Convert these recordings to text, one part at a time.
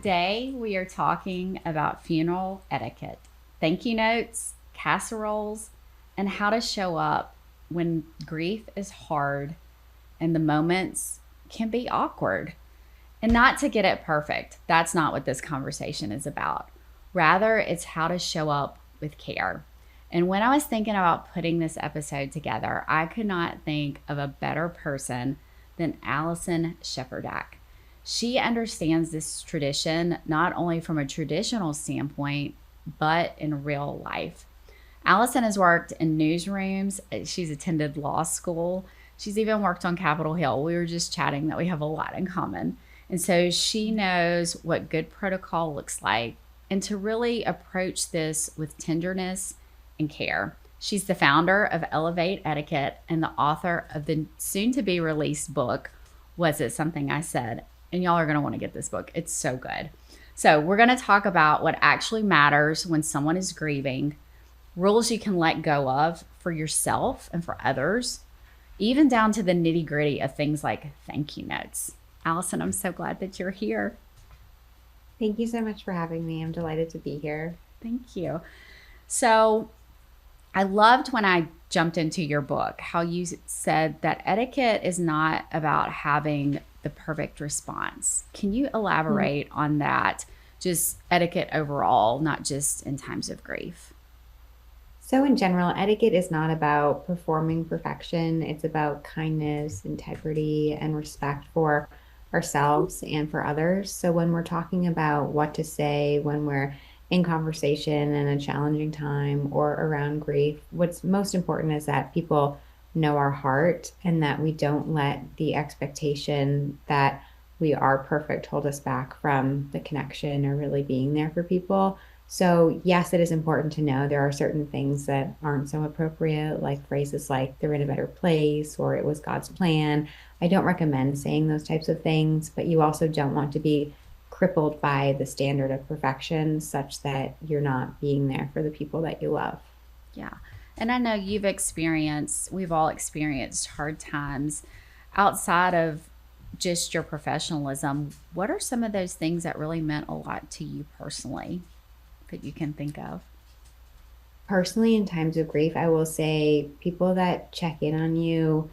Today we are talking about funeral etiquette, thank you notes, casseroles, and how to show up when grief is hard and the moments can be awkward. And not to get it perfect. That's not what this conversation is about. Rather, it's how to show up with care. And when I was thinking about putting this episode together, I could not think of a better person than Alison Cheperdak. She understands this tradition not only from a traditional standpoint, but in real life. Allison has worked in newsrooms, she's attended law school, she's even worked on Capitol Hill. We were just chatting that we have a lot in common. And so she knows what good protocol looks like and to really approach this with tenderness and care. She's the founder of Elevate Etiquette and the author of the soon to be released book, Was It Something I Said? And y'all are going to want to get this book. It's so good. So we're going to talk about what actually matters when someone is grieving, rules you can let go of for yourself and for others, even down to the nitty gritty of things like thank you notes. Allison, I'm so glad that you're here. Thank you so much for having me. I'm delighted to be here. Thank you. So I loved when I jumped into your book, how you said that etiquette is not about having the perfect response. Can you elaborate on that? Just etiquette overall, not just in times of grief. So, in general, etiquette is not about performing perfection. It's about kindness, integrity, and respect for ourselves and for others. So, when we're talking about what to say, when we're in conversation in a challenging time or around grief, what's most important is that people know our heart and that we don't let the expectation that we are perfect hold us back from the connection or really being there for people. So, yes, it is important to know there are certain things that aren't so appropriate, like phrases like they're in a better place or it was God's plan. I don't recommend saying those types of things, but you also don't want to be crippled by the standard of perfection such that you're not being there for the people that you love. Yeah. And I know we've all experienced hard times outside of just your professionalism. What are some of those things that really meant a lot to you personally that you can think of? Personally, in times of grief, I will say people that check in on you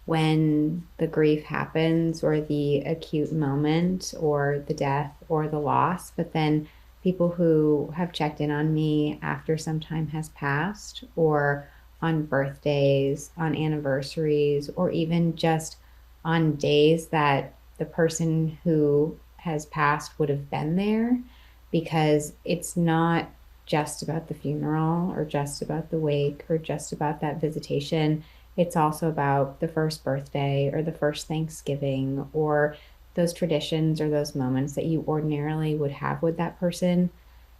when the grief happens or the acute moment or the death or the loss, but then people who have checked in on me after some time has passed or on birthdays, on anniversaries, or even just on days that the person who has passed would have been there because it's not just about the funeral or just about the wake or just about that visitation. It's also about the first birthday or the first Thanksgiving or those traditions or those moments that you ordinarily would have with that person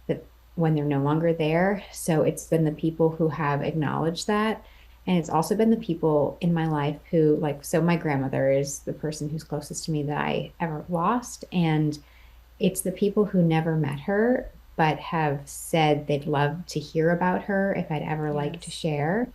that when they're no longer there. So it's been the people who have acknowledged that. And it's also been the people in my life who, like, so my grandmother is the person who's closest to me that I ever lost. And it's the people who never met her, but have said they'd love to hear about her if I'd ever like to Yes. share.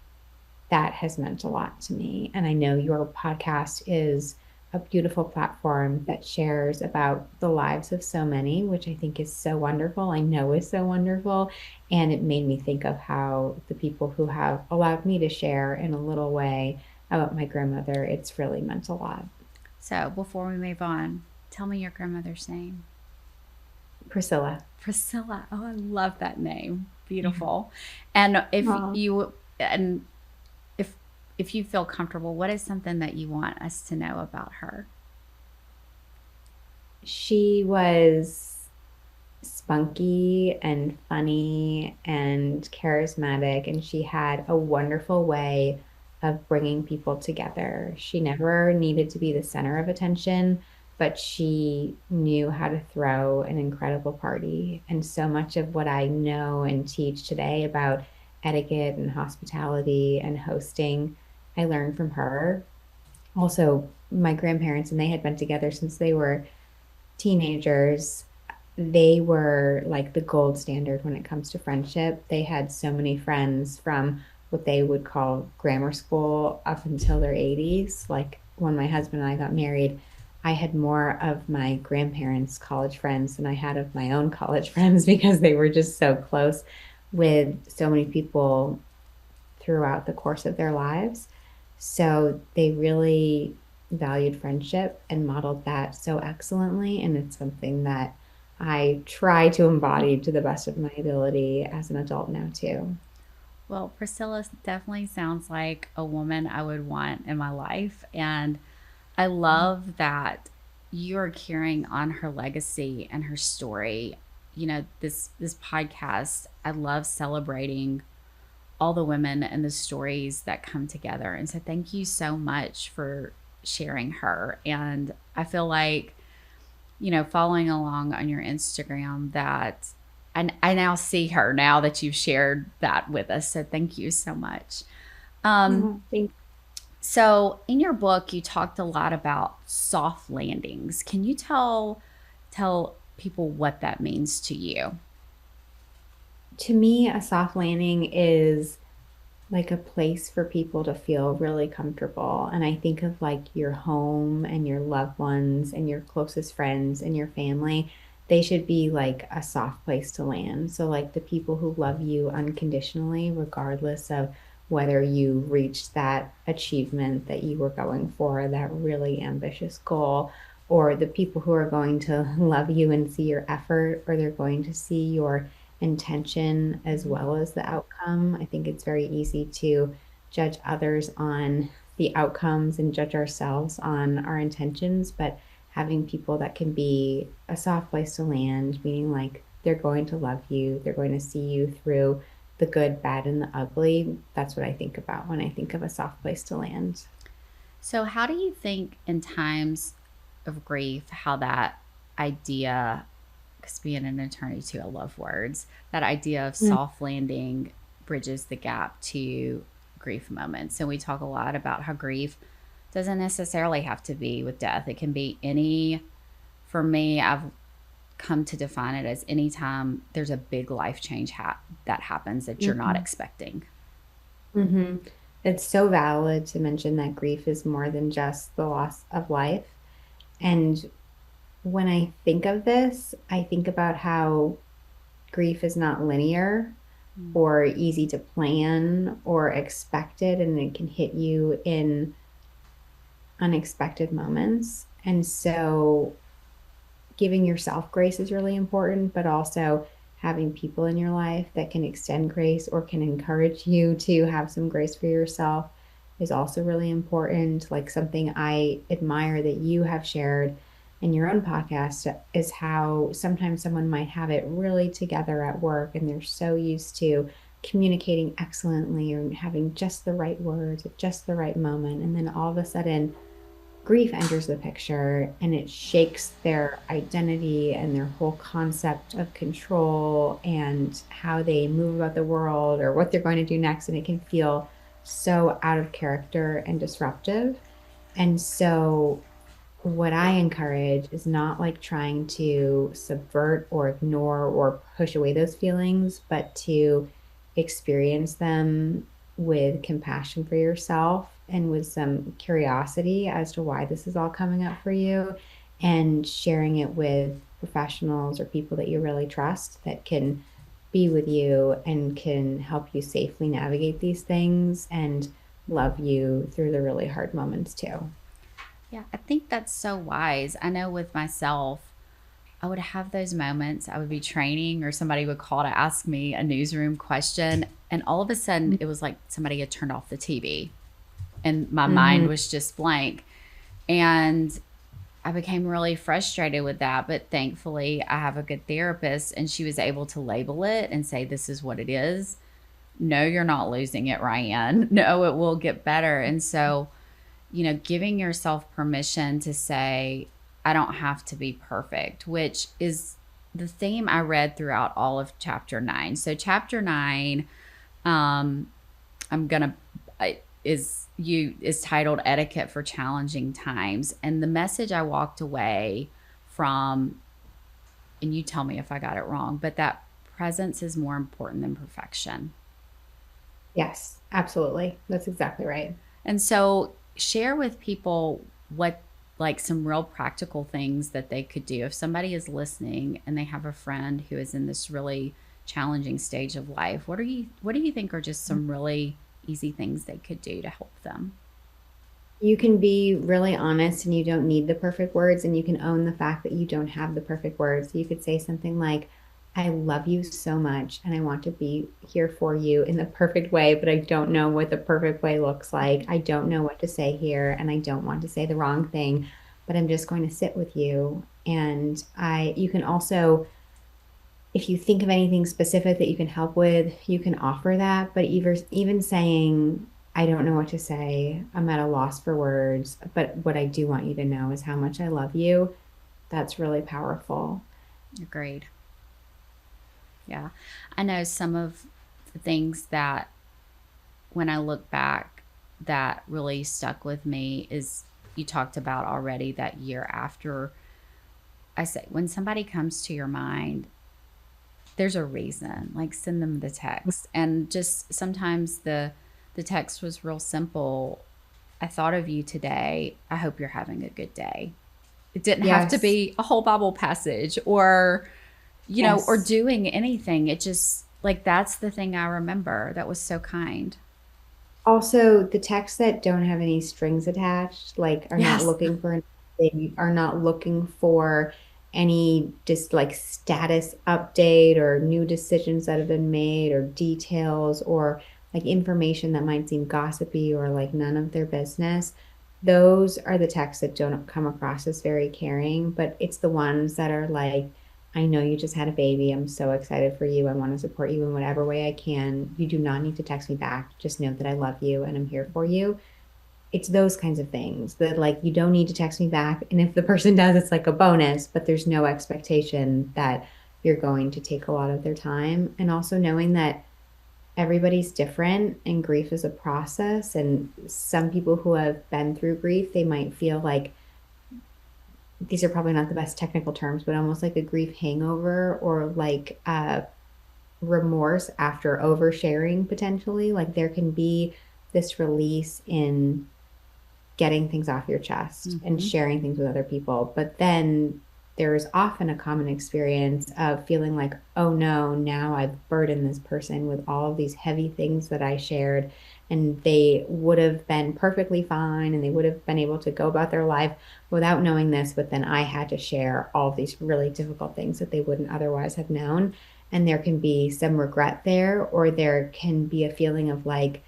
That has meant a lot to me. And I know your podcast is a beautiful platform that shares about the lives of so many, which I think is so wonderful. I know is so wonderful. And it made me think of how the people who have allowed me to share in a little way about my grandmother, it's really meant a lot. So before we move on, tell me your grandmother's name. Priscilla. Priscilla. Oh, I love that name. Beautiful. And if Aw. you and if you feel comfortable, what is something that you want us to know about her? She was spunky and funny and charismatic, and she had a wonderful way of bringing people together. She never needed to be the center of attention, but she knew how to throw an incredible party. And so much of what I know and teach today about etiquette and hospitality and hosting, I learned from her. Also, my grandparents, and they had been together since they were teenagers. They were like the gold standard when it comes to friendship. They had so many friends from what they would call grammar school up until their 80s. Like when my husband and I got married, I had more of my grandparents' college friends than I had of my own college friends because they were just so close with so many people throughout the course of their lives. So they really valued friendship and modeled that so excellently. And it's something that I try to embody to the best of my ability as an adult now, too. Well, Priscilla definitely sounds like a woman I would want in my life. And I love that you're carrying on her legacy and her story. You know, this podcast, I love celebrating all the women and the stories that come together. And so thank you so much for sharing her. And I feel like, you know, following along on your Instagram that I now see her now that you've shared that with us. So thank you so much. Um, Oh, thank so in your book, you talked a lot about soft landings. Can you tell people what that means to you? To me, a soft landing is like a place for people to feel really comfortable. And I think of like your home and your loved ones and your closest friends and your family. They should be like a soft place to land. So, like the people who love you unconditionally, regardless of whether you reached that achievement that you were going for, that really ambitious goal, or the people who are going to love you and see your effort, or they're going to see your intention as well as the outcome. I think it's very easy to judge others on the outcomes and judge ourselves on our intentions, but having people that can be a soft place to land, meaning like they're going to love you, they're going to see you through the good, bad, and the ugly. That's what I think about when I think of a soft place to land. So, how do you think in times of grief, how that idea, because being an attorney too, I love words, that idea of Mm. soft landing bridges the gap to grief moments? And we talk a lot about how grief doesn't necessarily have to be with death, it can be any, for me, I've come to define it as anytime there's a big life change that happens that you're not Mhm. expecting. Hmm. It's so valid to mention that grief is more than just the loss of life. And when I think of this, I think about how grief is not linear or easy to plan or expected, and it can hit you in unexpected moments. And so giving yourself grace is really important, but also having people in your life that can extend grace or can encourage you to have some grace for yourself is also really important. Like something I admire that you have shared in your own podcast is how sometimes someone might have it really together at work and they're so used to communicating excellently or having just the right words at just the right moment. And then all of a sudden, grief enters the picture and it shakes their identity and their whole concept of control and how they move about the world or what they're going to do next. And it can feel so out of character and disruptive. And so, what I encourage is not like trying to subvert or ignore or push away those feelings, but to experience them with compassion for yourself and with some curiosity as to why this is all coming up for you and sharing it with professionals or people that you really trust that can be with you and can help you safely navigate these things and love you through the really hard moments too. Yeah, I think that's so wise. I know with myself, I would have those moments. I would be training, or somebody would call to ask me a newsroom question. And all of a sudden, it was like somebody had turned off the TV and my mind Mm-hmm. was just blank. And I became really frustrated with that. But thankfully, I have a good therapist and she was able to label it and say, this is what it is. No, you're not losing it, Ryan. No, it will get better. And so, you know, giving yourself permission to say, I don't have to be perfect, which is the theme I read throughout all of chapter 9. So, chapter 9, um, I'm gonna is titled Etiquette for Challenging Times. And the message I walked away from, and you tell me if I got it wrong, but that presence is more important than perfection. Yes, absolutely. That's exactly right. And so share with people what like some real practical things that they could do if somebody is listening and they have a friend who is in this really challenging stage of life. What do you think are just some really easy things they could do to help them? You can be really honest and you don't need the perfect words, and you can own the fact that you don't have the perfect words. You could say something like, I love you so much and I want to be here for you in the perfect way, but I don't know what the perfect way looks like. I don't know what to say here and I don't want to say the wrong thing, but I'm just going to sit with you. And you can also, if you think of anything specific that you can help with, you can offer that. But even saying, I don't know what to say, I'm at a loss for words, but what I do want you to know is how much I love you. That's really powerful. Agreed. Yeah. I know some of the things that when I look back that really stuck with me is you talked about already that year after. I say, when somebody comes to your mind, there's a reason. Like send them the text. And just sometimes the text was real simple. I thought of you today. I hope you're having a good day. It didn't have to Yes. be a whole Bible passage or or Yes. doing anything. It just like that's the thing I remember that was so kind. Also, the texts that don't have any strings attached, like are not Yes. looking for anything, are not looking for any just like status update or new decisions that have been made or details or like information that might seem gossipy or like none of their business. Those are the texts that don't come across as very caring, but it's the ones that are like, I know you just had a baby. I'm so excited for you. I want to support you in whatever way I can. You do not need to text me back. Just know that I love you and I'm here for you. It's those kinds of things that, like, you don't need to text me back. And if the person does, it's like a bonus, but there's no expectation that you're going to take a lot of their time. And also knowing that everybody's different and grief is a process. And some people who have been through grief, they might feel like these are probably not the best technical terms, but almost like a grief hangover or like remorse after oversharing potentially. Like there can be this release in getting things off your chest and Mm-hmm. sharing things with other people. But then there is often a common experience of feeling like, oh no, now I've burdened this person with all of these heavy things that I shared. And they would have been perfectly fine and they would have been able to go about their life without knowing this. But then I had to share all of these really difficult things that they wouldn't otherwise have known. And there can be some regret there, or there can be a feeling of like,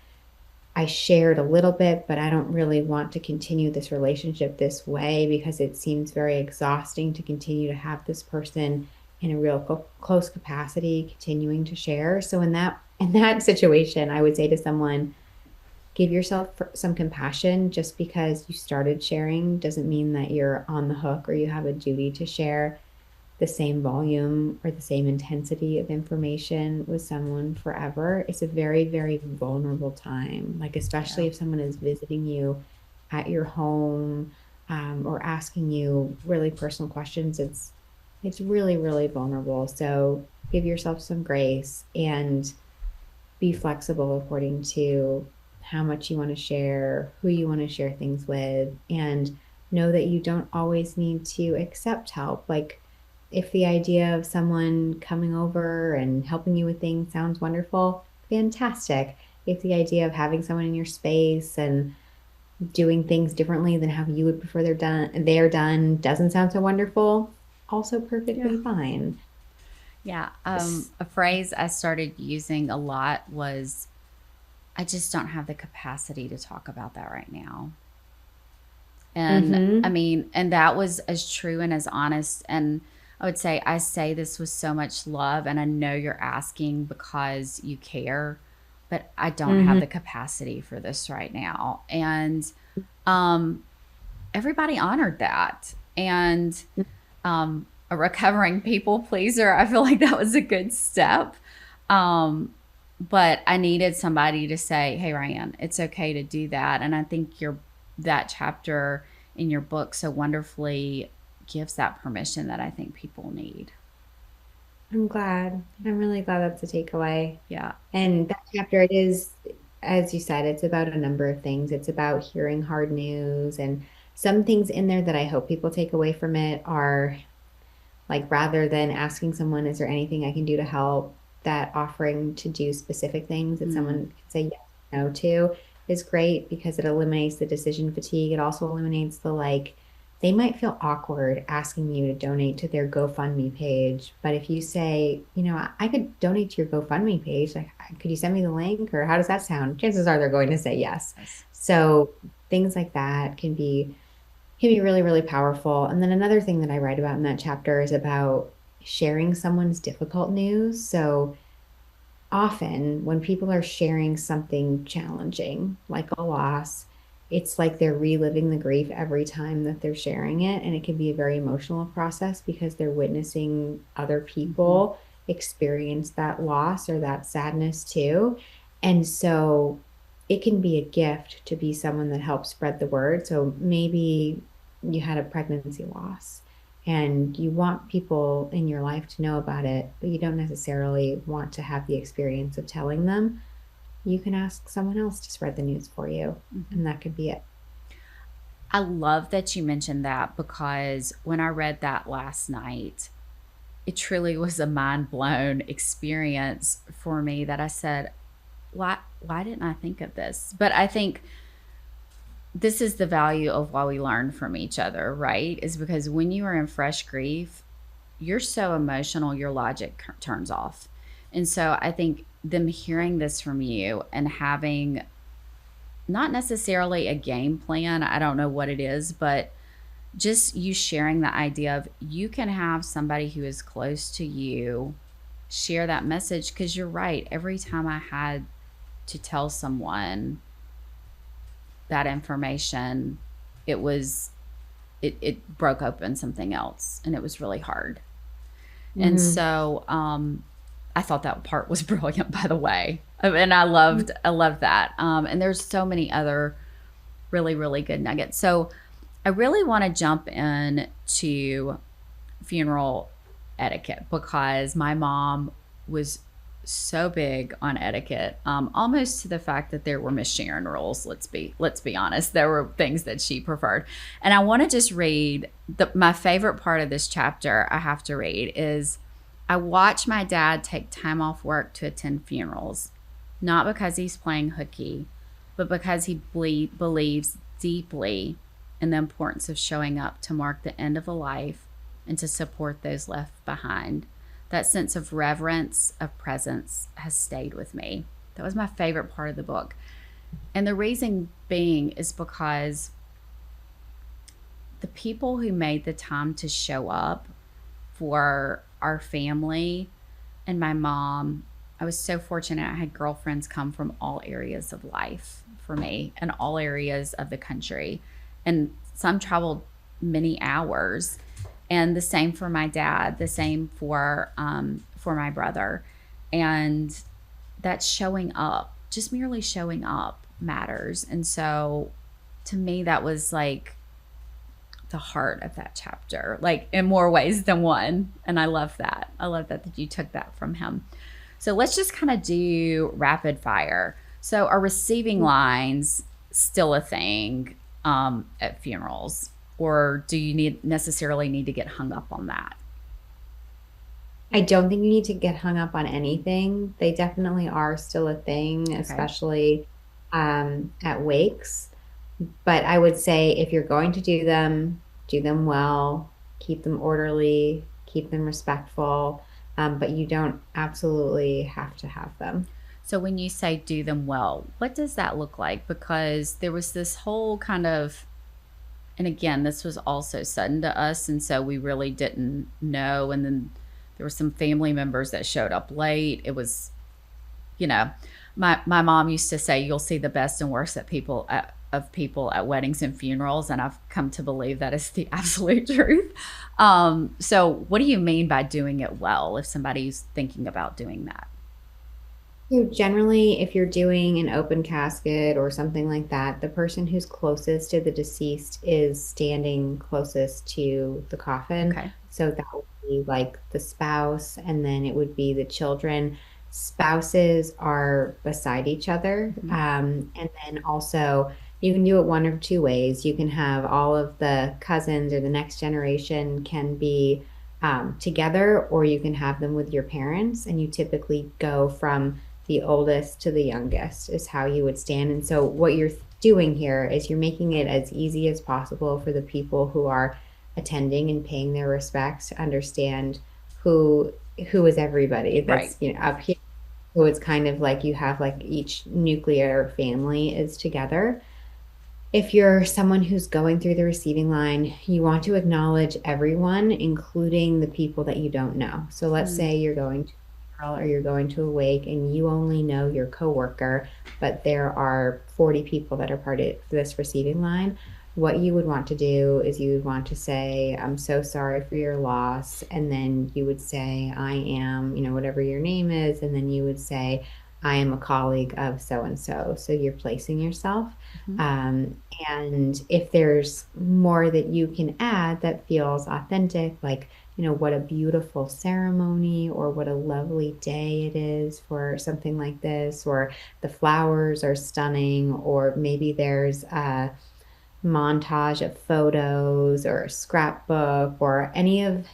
I shared a little bit, but I don't really want to continue this relationship this way because it seems very exhausting to continue to have this person in a real close capacity continuing to share. So in that situation, I would say to someone, give yourself some compassion. Just because you started sharing doesn't mean that you're on the hook or you have a duty to share the same volume or the same intensity of information with someone forever. It's a very, very vulnerable time. Like, Yeah. especially if someone is visiting you at your home, or asking you really personal questions, it's really, really vulnerable. So give yourself some grace and be flexible according to how much you want to share, who you want to share things with, and know that you don't always need to accept help. Like, if the idea of someone coming over and helping you with things sounds wonderful, fantastic. If the idea of having someone in your space and doing things differently than how you would prefer they're done doesn't sound so wonderful, also Yeah. perfectly fine. Yeah. A phrase I started using a lot was, I just don't have the capacity to talk about that right now. And I Mm-hmm. mean, and that was as true and as honest. And I would say, I say this with so much love, and I know you're asking because you care, but I don't have Mm-hmm. the capacity for this right now. And um, everybody honored that. And a recovering people pleaser, I feel like that was a good step. But I needed somebody to say, "Hey, Ryan, it's okay to do that." And I think that chapter in your book so wonderfully gives that permission that I think people need. I'm glad. I'm really glad that's a takeaway. Yeah. And that chapter, it is, as you said, it's about a number of things. It's about hearing hard news and some things in there that I hope people take away from it are like, rather than asking someone, is there anything I can do to help, that offering to do specific things that Mm, someone can say yes or no to is great because it eliminates the decision fatigue. It also eliminates the like, they might feel awkward asking you to donate to their GoFundMe page. But if you say, I could donate to your GoFundMe page, like, could you send me the link or how does that sound? Chances are they're going to say yes. yes. So things like that can be really, really powerful. And then another thing that I write about in that chapter is about sharing someone's difficult news. So often when people are sharing something challenging, like a loss, it's like they're reliving the grief every time that they're sharing it. And it can be a very emotional process because they're witnessing other Mm-hmm. people experience that loss or that sadness too. And so it can be a gift to be someone that helps spread the word. So maybe you had a pregnancy loss and you want people in your life to know about it, but you don't necessarily want to have the experience of telling them, you can ask someone else to spread the news for you. Mm-hmm. And that could be it. I love that you mentioned that because when I read that last night, it truly was a mind blown experience for me that I said, why didn't I think of this? But I think this is the value of why we learn from each other, right? Is because when you are in fresh grief, you're so emotional, your logic turns off. And so I think them hearing this from you and having not necessarily a game plan, I don't know what it is, but just you sharing the idea of you can have somebody who is close to you share that message because you're right. Every time I had to tell someone that information, it was it broke open something else and it was really hard. And Mm-hmm. so I thought that part was brilliant, by the way. And I loved that. And there's so many other really, really good nuggets. So I really want to jump in to funeral etiquette because my mom was so big on etiquette, almost to the fact that there were Miss Sharon rules. Let's be honest, there were things that she preferred, and I want to just read my favorite part of this chapter. I have to read is I watch my dad take time off work to attend funerals, not because he's playing hooky, but because he believes deeply in the importance of showing up to mark the end of a life and to support those left behind. That sense of reverence, of presence has stayed with me. That was my favorite part of the book. And the reason being is because the people who made the time to show up for our family and my mom, I was so fortunate. I had girlfriends come from all areas of life for me and all areas of the country. And some traveled many hours. And the same for my dad, the same for my brother. And that showing up, just merely showing up matters. And so to me, that was like the heart of that chapter, like in more ways than one. And I love that. I love that you took that from him. So let's just kind of do rapid fire. So are receiving lines still a thing at funerals? Or do you necessarily need to get hung up on that? I don't think you need to get hung up on anything. They definitely are still a thing, Okay. especially at wakes. But I would say if you're going to do them well, keep them orderly, keep them respectful, but you don't absolutely have to have them. So when you say do them well, what does that look like? Because there was this whole kind of, and again, this was also sudden to us. And so we really didn't know. And then there were some family members that showed up late. It was, you know, my mom used to say, you'll see the best and worst of people at weddings and funerals. And I've come to believe that is the absolute truth. So what do you mean by doing it well if somebody's thinking about doing that? So generally, if you're doing an open casket or something like that, the person who's closest to the deceased is standing closest to the coffin. Okay. So that would be like the spouse, and then it would be the children. Spouses are beside each other. Mm-hmm. And then also You can do it one of two ways. You can have all of the cousins or the next generation can be together, or you can have them with your parents, and you typically go from the oldest to the youngest, is how you would stand. And so, what you're doing here is you're making it as easy as possible for the people who are attending and paying their respects to understand who who is everybody Right. that's up here. So it's kind of like you have like each nuclear family is together. If you're someone who's going through the receiving line, you want to acknowledge everyone, including the people that you don't know. So let's Mm, say you're going to a funeral or you're going to a wake and you only know your coworker, but there are 40 people that are part of this receiving line. What you would want to do is you would want to say, I'm so sorry for your loss. And then you would say, I am, whatever your name is. And then you would say, I am a colleague of so and so. So you're placing yourself. mhm. Um, and if there's more that you can add that feels authentic, like, what a beautiful ceremony or what a lovely day it is for something like this, or the flowers are stunning, or maybe there's a montage of photos or a scrapbook or any of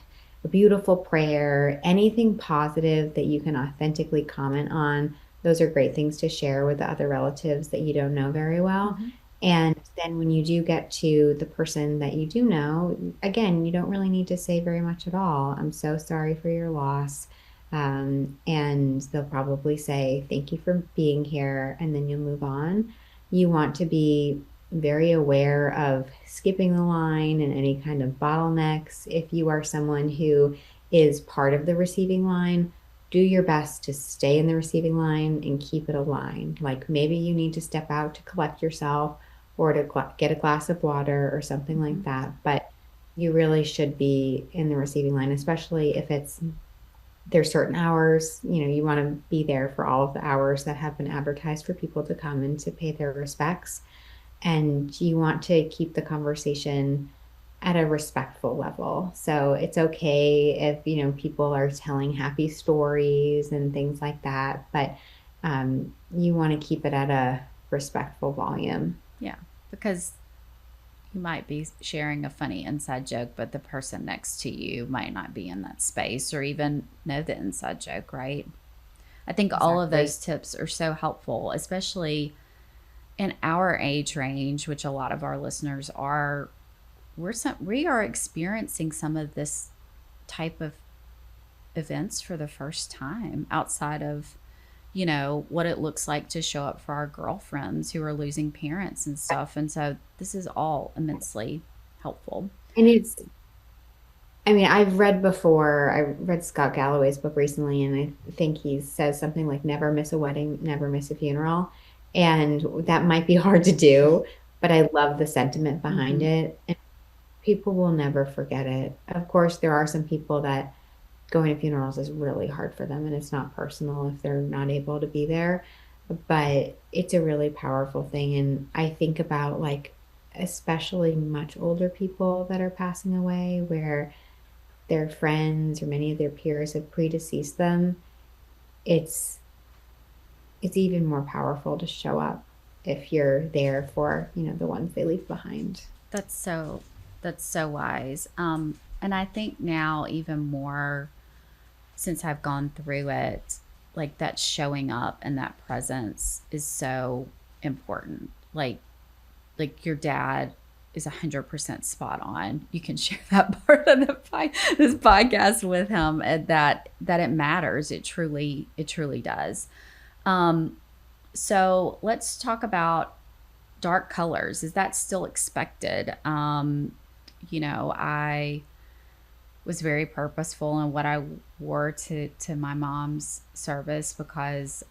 a beautiful prayer, anything positive that you can authentically comment on. Those are great things to share with the other relatives that you don't know very well. Mhm. And then when you do get to the person that you do know, again, you don't really need to say very much at all. I'm so sorry for your loss. And they'll probably say, thank you for being here. And then you'll move on. You want to be very aware of skipping the line and any kind of bottlenecks. If you are someone who is part of the receiving line, do your best to stay in the receiving line and keep it aligned. Like maybe you need to step out to collect yourself or to get a glass of water or something like Mhm. that. But you really should be in the receiving line, especially if there's certain hours, you want to be there for all of the hours that have been advertised for people to come and to pay their respects. And you want to keep the conversation at a respectful level. So it's okay if, people are telling happy stories and things like that, but you want to keep it at a respectful volume. Yeah, because you might be sharing a funny inside joke, but the person next to you might not be in that space or even know the inside joke, right? I think all of Exactly. those tips are so helpful, especially in our age range, which a lot of our listeners are. We are experiencing some of this type of events for the first time outside of what it looks like to show up for our girlfriends who are losing parents and stuff. And so this is all immensely helpful. And I mean, I've read before, I read Scott Galloway's book recently, and I think he says something like never miss a wedding, never miss a funeral. And that might be hard to do, but I love the sentiment behind Mm-hmm. it. And people will never forget it. Of course, there are some people that going to funerals is really hard for them, and it's not personal if they're not able to be there, but it's a really powerful thing. And I think about like, especially much older people that are passing away, where their friends or many of their peers have predeceased them, it's it's even more powerful to show up if you're there for, the ones they leave behind. That's so that's so wise. And I think now even more since I've gone through it, like that showing up and that presence is so important. Like your dad is 100% spot on. You can share that part of this podcast with him, and that it matters. It truly does. Um, so let's talk about dark colors. Is that still expected? I was very purposeful in what I wore to my mom's service because,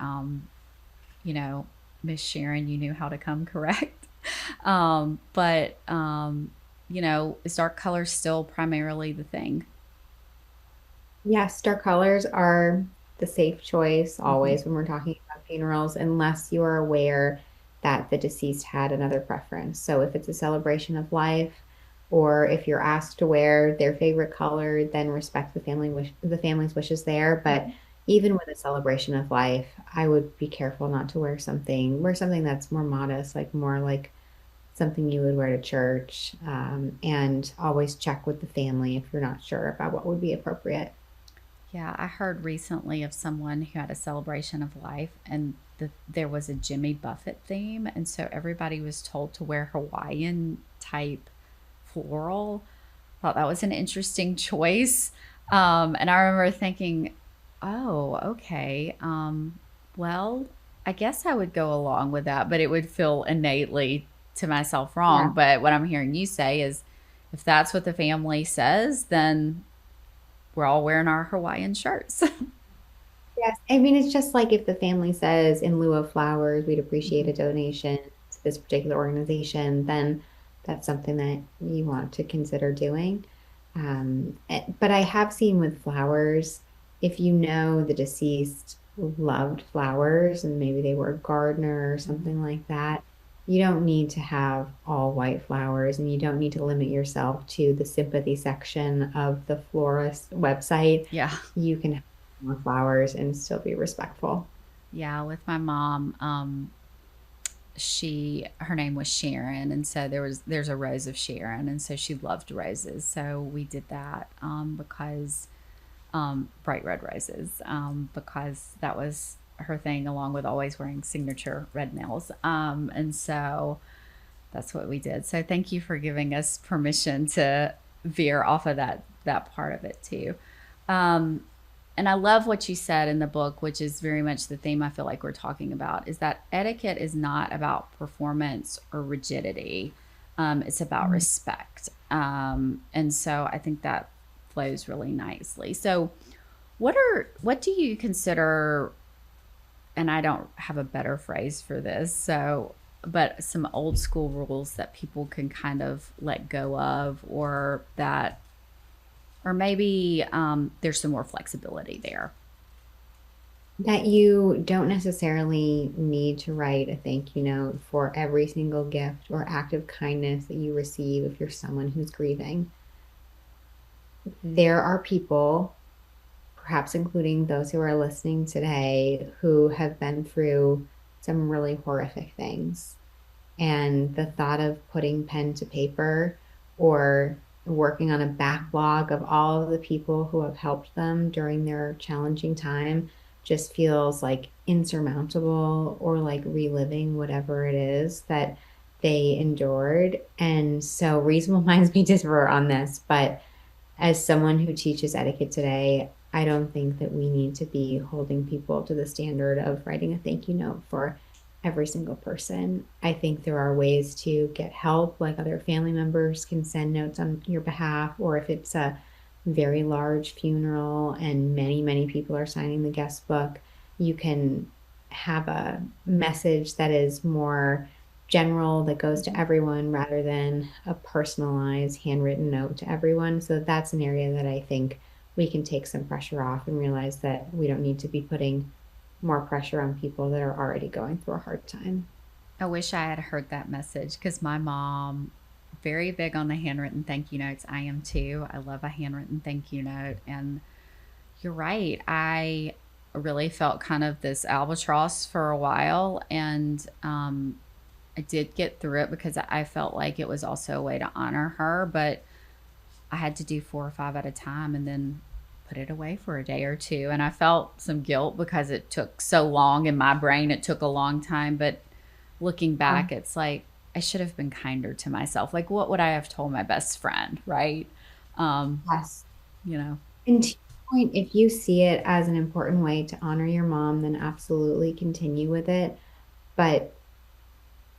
you know, Miss Sharon, you knew how to come correct. But is dark color still primarily the thing? Yes, dark colors are the safe choice Mm-hmm. always when we're talking about funerals, unless you are aware that the deceased had another preference. So if it's a celebration of life, or if you're asked to wear their favorite color, then respect the family's wishes there. But Mm-hmm. even with a celebration of life, I would be careful not to wear something that's more modest, like more like something you would wear to church, and always check with the family if you're not sure about what would be appropriate. Yeah, I heard recently of someone who had a celebration of life and there was a Jimmy Buffett theme. And so everybody was told to wear Hawaiian type floral. Thought that was an interesting choice. And I remember thinking, oh, okay. Well, I guess I would go along with that, but it would feel innately to myself wrong. Yeah. But what I'm hearing you say is if that's what the family says, then we're all wearing our Hawaiian shirts. Yes. I mean, it's just like if the family says, in lieu of flowers, we'd appreciate a donation to this particular organization, then that's something that you want to consider doing. But I have seen with flowers, if you know the deceased loved flowers and maybe they were a gardener or something like that, you don't need to have all white flowers and you don't need to limit yourself to the sympathy section of the florist website. Yeah. You can more flowers and still be respectful. Yeah. With my mom, her name was Sharon, and so there's a rose of Sharon, and so she loved roses, so we did that because bright red roses, because that was her thing, along with always wearing signature red nails, and so that's what we did. So thank you for giving us permission to veer off of that part of it too. Um, and I love what you said in the book, which is very much the theme I feel like we're talking about, is that etiquette is not about performance or rigidity. It's about Mhm. respect. And so I think that flows really nicely. So what do you consider, and I don't have a better phrase for this, so but some old school rules that people can kind of let go of, or that, or maybe there's some more flexibility there. That you don't necessarily need to write a thank you note for every single gift or act of kindness that you receive if you're someone who's grieving. There are people, perhaps including those who are listening today, who have been through some really horrific things. And the thought of putting pen to paper or working on a backlog of all of the people who have helped them during their challenging time just feels like insurmountable, or like reliving whatever it is that they endured. And so reasonable minds may differ on this, but as someone who teaches etiquette today, I don't think that we need to be holding people to the standard of writing a thank you note for every single person. I think there are ways to get help, like other family members can send notes on your behalf, or if it's a very large funeral and many, many people are signing the guest book, you can have a message that is more general that goes to everyone rather than a personalized handwritten note to everyone. So that's an area that I think we can take some pressure off and realize that we don't need to be putting more pressure on people that are already going through a hard time. I wish I had heard that message because my mom, very big on the handwritten thank you notes. I am too. I love a handwritten thank you note. And you're right. I really felt kind of this albatross for a while. And I did get through it because I felt like it was also a way to honor her. But I had to do 4 or 5 at a time and then put it away for a day or two. And I felt some guilt because it took so long in my brain. It took a long time. But looking Yeah. back, it's like I should have been kinder to myself. Like, what would I have told my best friend, right? Um, Yes. you know, And to your point, if you see it as an important way to honor your mom, then absolutely continue with it. But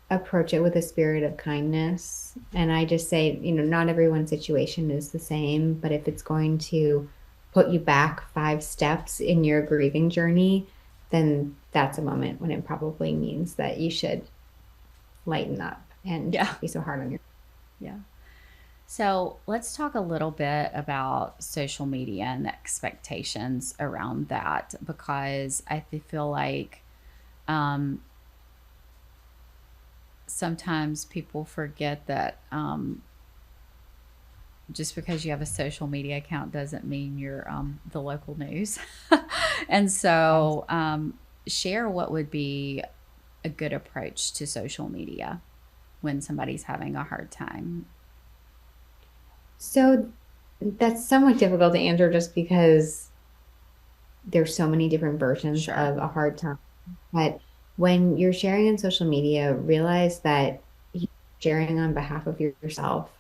approach it with a spirit of kindness. And I just say, not everyone's situation is the same, but if it's going to put you back 5 steps in your grieving journey, then that's a moment when it probably means that you should lighten up and yeah, not be so hard on yourself. yeah. So let's talk a little bit about social media and expectations around that because I feel like um, sometimes people forget that just because you have a social media account doesn't mean you're the local news. And so, share what would be a good approach to social media. when somebody's having a hard time? So that's somewhat difficult to answer just because there's so many different versions Sure. of a hard time. But when you're sharing on social media, realize that you're sharing on behalf of yourself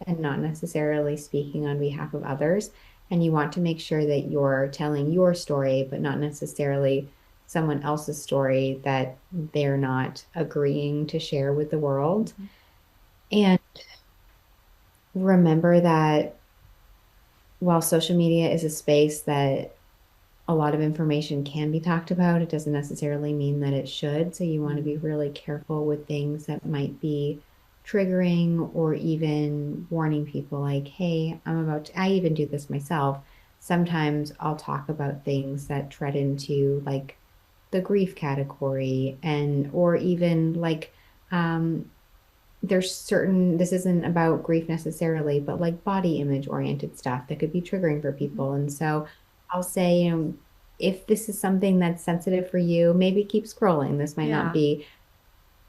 and not necessarily speaking on behalf of others. And you want to make sure that you're telling your story, but not necessarily someone else's story that they're not agreeing to share with the world. Mm-hmm. And remember that while social media is a space that a lot of information can be talked about, it doesn't necessarily mean that it should. So you want to be Mm-hmm. really careful with things that might be triggering or even warning people like, hey, I even do this myself. Sometimes I'll talk about things that tread into like the grief category and or even like um there's certain, this isn't about grief necessarily, but like body image oriented stuff that could be triggering for people. And so I'll say, if this is something that's sensitive for you, maybe keep scrolling. This might not Yeah. be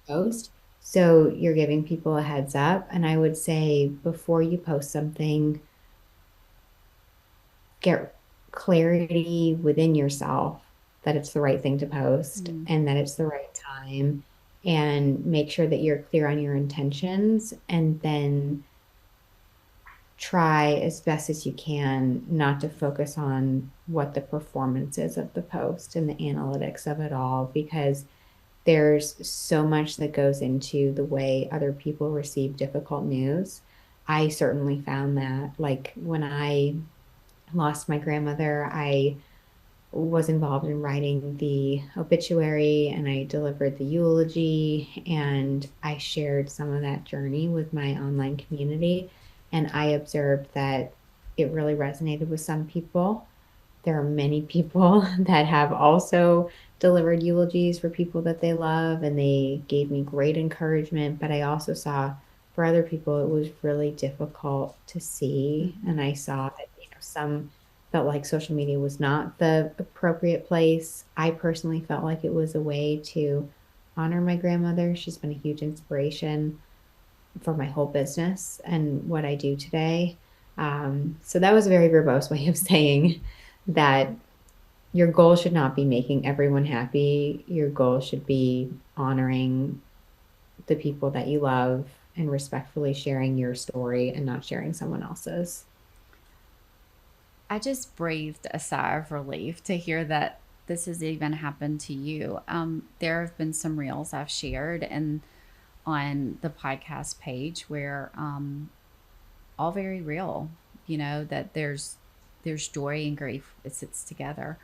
post. So you're giving people a heads up. And I would say before you post something, get clarity within yourself that it's the right thing to post Mm. and that it's the right time, and make sure that you're clear on your intentions, and then try as best as you can not to focus on what the performance is of the post and the analytics of it all, because there's so much that goes into the way other people receive difficult news. I certainly found that, like, when I lost my grandmother, I was involved in writing the obituary and I delivered the eulogy, and I shared some of that journey with my online community. And I observed that it really resonated with some people. There are many people that have also delivered eulogies for people that they love, and they gave me great encouragement. But I also saw for other people, it was really difficult to see. Mm-hmm. And I saw that, some felt like social media was not the appropriate place. I personally felt like it was a way to honor my grandmother. She's been a huge inspiration for my whole business and what I do today. So that was a very verbose way of saying that your goal should not be making everyone happy. Your goal should be honoring the people that you love and respectfully sharing your story and not sharing someone else's. I just breathed a sigh of relief to hear that this has even happened to you. There have been some reels I've shared and on the podcast page where all very real, that there's joy and grief. It sits together.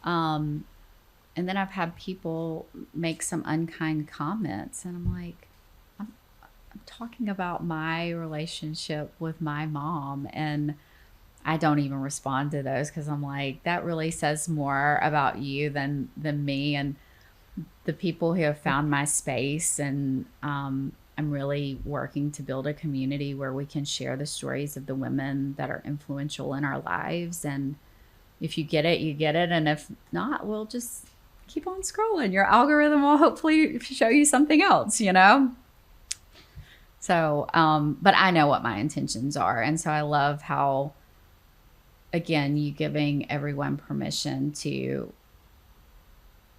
Um, and then I've had people make some unkind comments, and I'm like, I'm, I'm talking about my relationship with my mom, and I don't even respond to those because I'm like, that really says more about you than me and the people who have found my space. And I'm really working to build a community where we can share the stories of the women that are influential in our lives. And if you get it, you get it. And if not, we'll just keep on scrolling. Your algorithm will hopefully show you something else. So, but I know what my intentions are. And so I love how, again, you giving everyone permission to,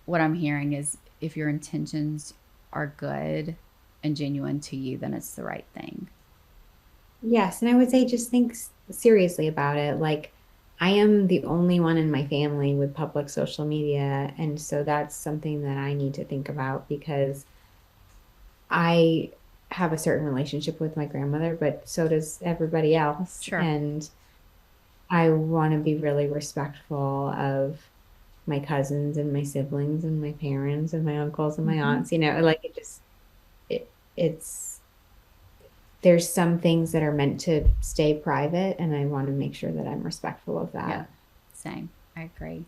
what I'm hearing is if your intentions are good and genuine to you, then it's the right thing. Yes, and I would say just think seriously about it. Like, I am the only one in my family with public social media, and so that's something that I need to think about because I have a certain relationship with my grandmother, but so does everybody else. Sure. And I want to be really respectful of my cousins and my siblings and my parents and my uncles and my Mm-hmm. aunts, like it's there's some things that are meant to stay private, and I want to make sure that I'm respectful of Yeah. that. Same. I agree.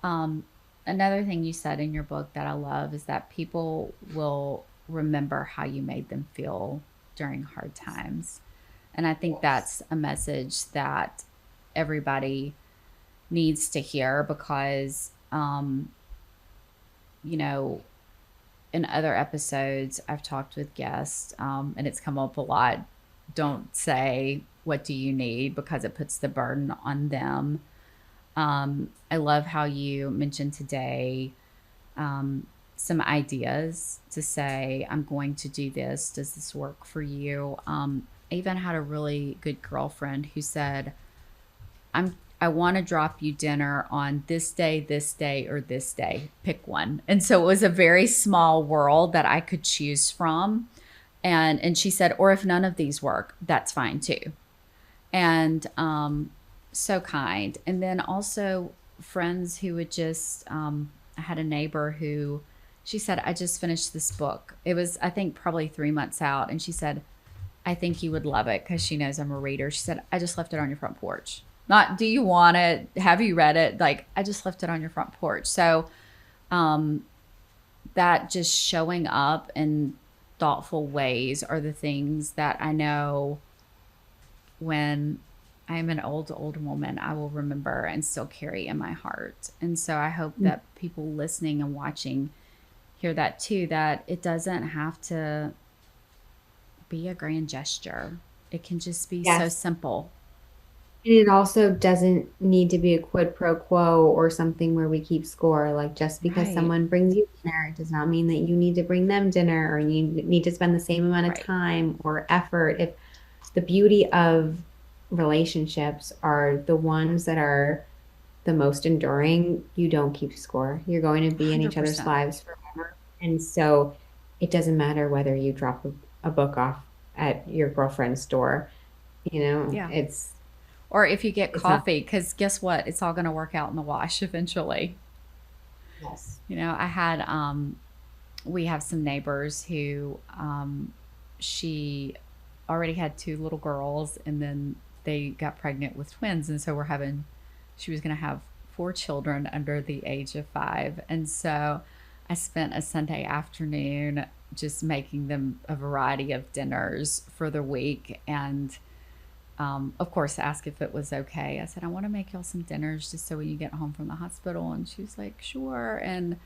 Um, Another thing you said in your book that I love is that people will remember how you made them feel during hard times. And I think Yes. that's a message that everybody needs to hear because, you know, in other episodes, I've talked with guests, and it's come up a lot. Don't say, what do you need? Because it puts the burden on them. I love how you mentioned today some ideas to say, I'm going to do this. Does this work for you? I even had a really good girlfriend who said, I want to drop you dinner on this day, or this day. Pick one. And so it was a very small world that I could choose from. And she said, or if none of these work, that's fine too. And so kind. And then also friends who would just, I had a neighbor who, she said, I just finished this book. It was, I think, probably 3 months out. And she said, I think you would love it, because she knows I'm a reader. She said, I just left it on your front porch. Not, do you want it? Have you read it? Like, I just left it on your front porch. So um, that just showing up in thoughtful ways are the things that I know when I'm an old woman, I will remember and still carry in my heart. And so I hope that people listening and watching hear that too, that it doesn't have to be a grand gesture. It can just be so Yes. simple. And it also doesn't need to be a quid pro quo or something where we keep score. Like just because Right. someone brings you dinner, it does not mean that you need to bring them dinner or you need to spend the same amount of Right. time or effort. If the beauty of relationships are the ones that are the most enduring, you don't keep score. You're going to be in each other's 100%. lives forever. And so it doesn't matter whether you drop a book off at your girlfriend's door. Yeah. It's Or if you get it's not. coffee, because guess what? It's all going to work out in the wash eventually. Yes. I had, we have some neighbors who, she already had two little girls, and then they got pregnant with twins. And so she was going to have four children under the age of 5. And so I spent a Sunday afternoon just making them a variety of dinners for the week. And of course, asked if it was okay. I said, I want to make y'all some dinners just so when you get home from the hospital. And she was like, sure. And,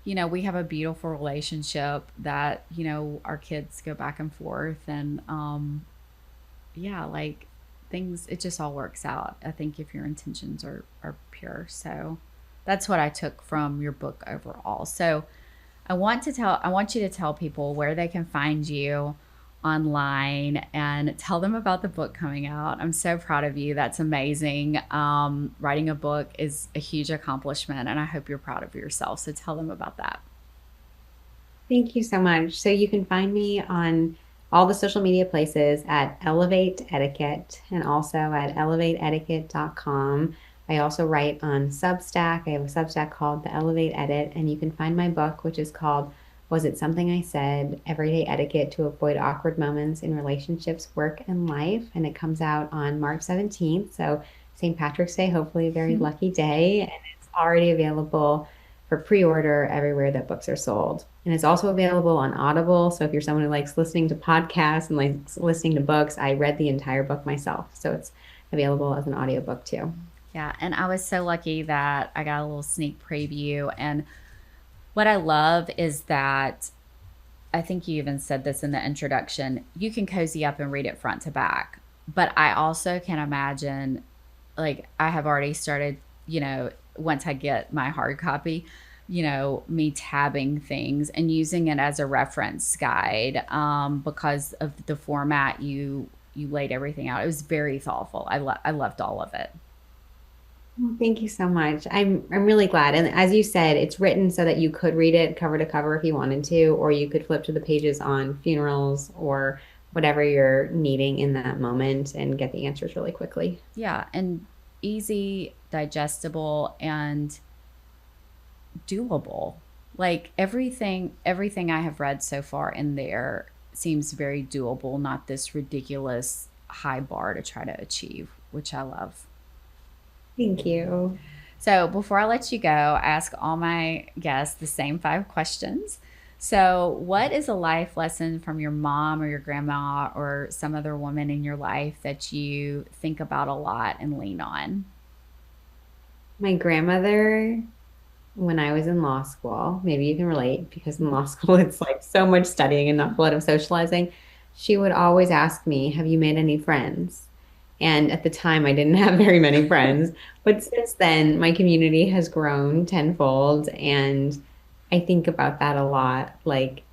we have a beautiful relationship that, our kids go back and forth. And yeah, like things, it just all works out. I think if your intentions are pure. So that's what I took from your book overall. So I want you to tell people where they can find you online and tell them about the book coming out. I'm so proud of you. That's amazing. Writing a book is a huge accomplishment, and I hope you're proud of yourself. So tell them about that. Thank you so much. So you can find me on all the social media places at Elevate Etiquette and also at elevateetiquette.com. I also write on Substack. I have a Substack called The Elevate Edit, and you can find my book, which is called Was It Something I Said? Everyday Etiquette to Avoid Awkward Moments in Relationships, Work, and Life. And it comes out on March 17th. So St. Patrick's Day, hopefully a very lucky day. And it's already available for pre-order everywhere that books are sold. And it's also available on Audible. So if you're someone who likes listening to podcasts and likes listening to books, I read the entire book myself. So it's available as an audiobook too. Yeah, and I was so lucky that I got a little sneak preview. And what I love is that, I think you even said this in the introduction, you can cozy up and read it front to back. But I also can imagine, like, I have already started, once I get my hard copy, me tabbing things and using it as a reference guide, because of the format you laid everything out. It was very thoughtful. I loved all of it. Well, thank you so much. I'm really glad. And as you said, it's written so that you could read it cover to cover if you wanted to, or you could flip to the pages on funerals or whatever you're needing in that moment and get the answers really quickly. Yeah, and easy, digestible, and doable. Like everything I have read so far in there seems very doable, not this ridiculous high bar to try to achieve, which I love. Thank you. So before I let you go, I ask all my guests the same 5 questions. So, what is a life lesson from your mom or your grandma or some other woman in your life that you think about a lot and lean on? My grandmother when I was in law school, maybe you can relate because in law school it's like so much studying and not a lot of socializing. She would always ask me, "Have you made any friends?" And at the time, I didn't have very many friends. But since then, my community has grown tenfold. And I think about that a lot. Like,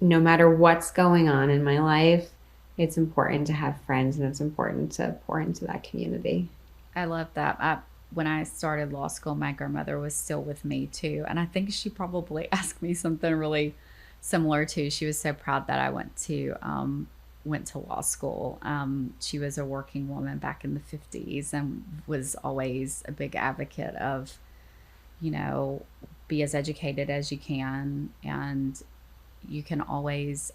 no matter what's going on in my life, it's important to have friends and it's important to pour into that community. I love that. When I started law school, my grandmother was still with me too. And I think she probably asked me something really similar too. She was so proud that I went to law school. She was a working woman back in the 50s and was always a big advocate of, you know, be as educated as you can, and you can always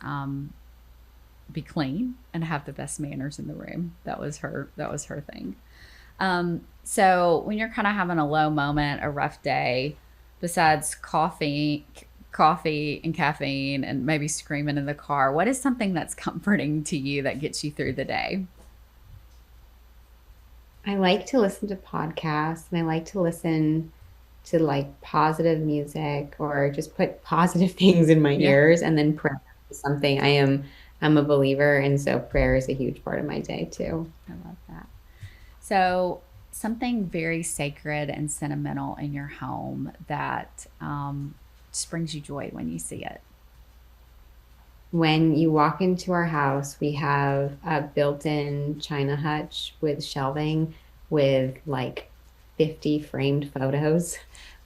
be clean and have the best manners in the room. That was her. That was her thing. So when you're kind of having a low moment, a rough day, besides coffee and caffeine and maybe screaming in the car, what is something that's comforting to you that gets you through the day? I like to listen to podcasts and I like to listen to like positive music or just put positive things in my Yeah, ears and then prayer is something I'm a believer and so prayer is a huge part of my day too. I love that. So something very sacred and sentimental in your home that just brings you joy when you see it. When you walk into our house, we have a built-in china hutch with shelving with like 50 framed photos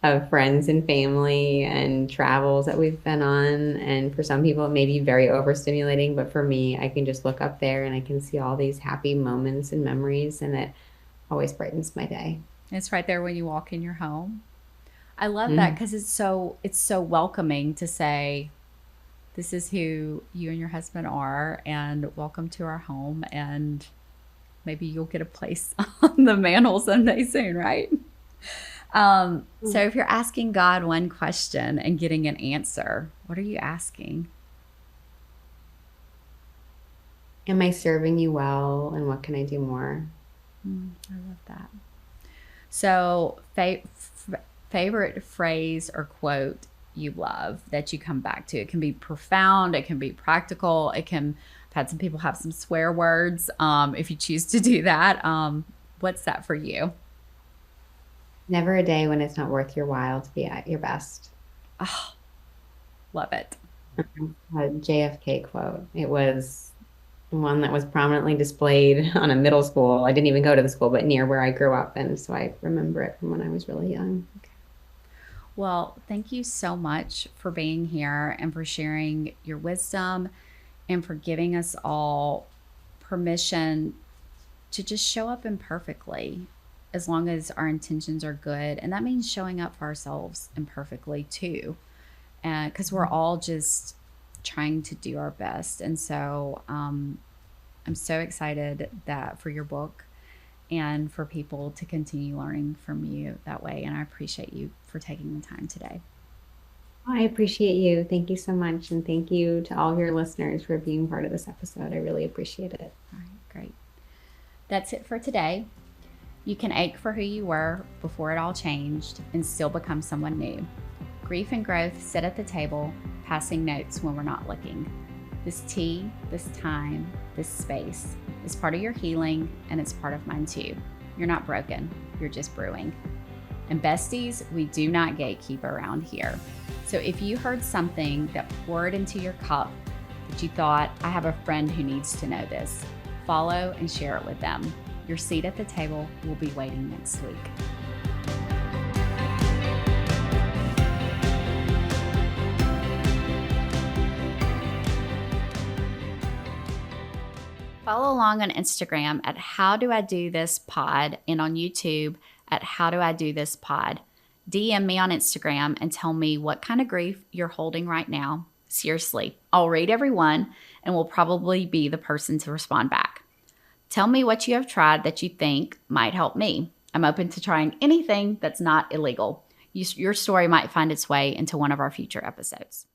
of friends and family and travels that we've been on. And for some people, it may be very overstimulating, but for me, I can just look up there and I can see all these happy moments and memories, and it always brightens my day. It's right there when you walk in your home. I love that Mm. because it's so welcoming to say, this is who you and your husband are, and welcome to our home. And maybe you'll get a place on the mantle someday soon, right? So if you're asking God one question and getting an answer, what are you asking? Am I serving you well? And what can I do more? I love that. So, favorite phrase or quote you love that you come back to? It can be profound, it can be practical, it can. I've had some people have some swear words. If you choose to do that, what's that for you? Never a day when it's not worth your while to be at your best. Oh, love it. A JFK quote. It was one that was prominently displayed on a middle school. I didn't even go to the school, but near where I grew up. And so I remember it from when I was really young. Well, thank you so much for being here and for sharing your wisdom and for giving us all permission to just show up imperfectly as long as our intentions are good. And that means showing up for ourselves imperfectly too. And because we're all just trying to do our best. And so I'm so excited that for your book and for people to continue learning from you that way. And I appreciate you for taking the time today. I appreciate you. Thank you so much. And thank you to all of your listeners for being part of this episode. I really appreciate it. All right, great. That's it for today. You can ache for who you were before it all changed and still become someone new. Grief and growth sit at the table, passing notes when we're not looking. This tea, this time, this space is part of your healing, and it's part of mine too. You're not broken, you're just brewing. And besties, we do not gatekeep around here. So if you heard something that poured into your cup that you thought, I have a friend who needs to know this, follow and share it with them. Your seat at the table will be waiting next week. Follow along on Instagram at How Do I Do This Pod and on YouTube at How Do I Do This Pod. DM me on Instagram and tell me what kind of grief you're holding right now. Seriously, I'll read every one and will probably be the person to respond back. Tell me what you have tried that you think might help me. I'm open to trying anything that's not illegal. Your story might find its way into one of our future episodes.